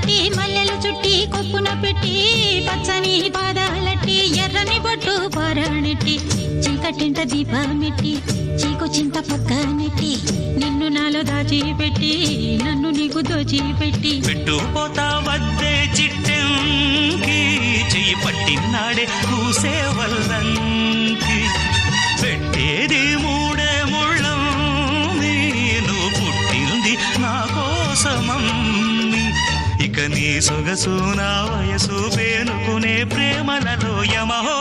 కట్టి మల్లెలు చుట్టి కొప్పున పెట్టి పచ్చని పాదాలట్టి ఎర్రని బొట్టు పారాణెట్టి చీకటింట దీపమెట్టి చీకు చింత పక్క నెట్టి నిన్ను నాలో దాచిపెట్టి నన్ను నీకు దోచిపెట్టి పెట్టుపోతా వద్దే చిట్టంకి చెయ్యి పట్టినాడే కూసే వల్లంకి పెట్టేది మూడే ముళ్ళం నువ్వు పుట్టింది నా కోసమమ్మి ఇక నీ సొగసు నా వయసు పేనుకునే ప్రేమలలో యమహో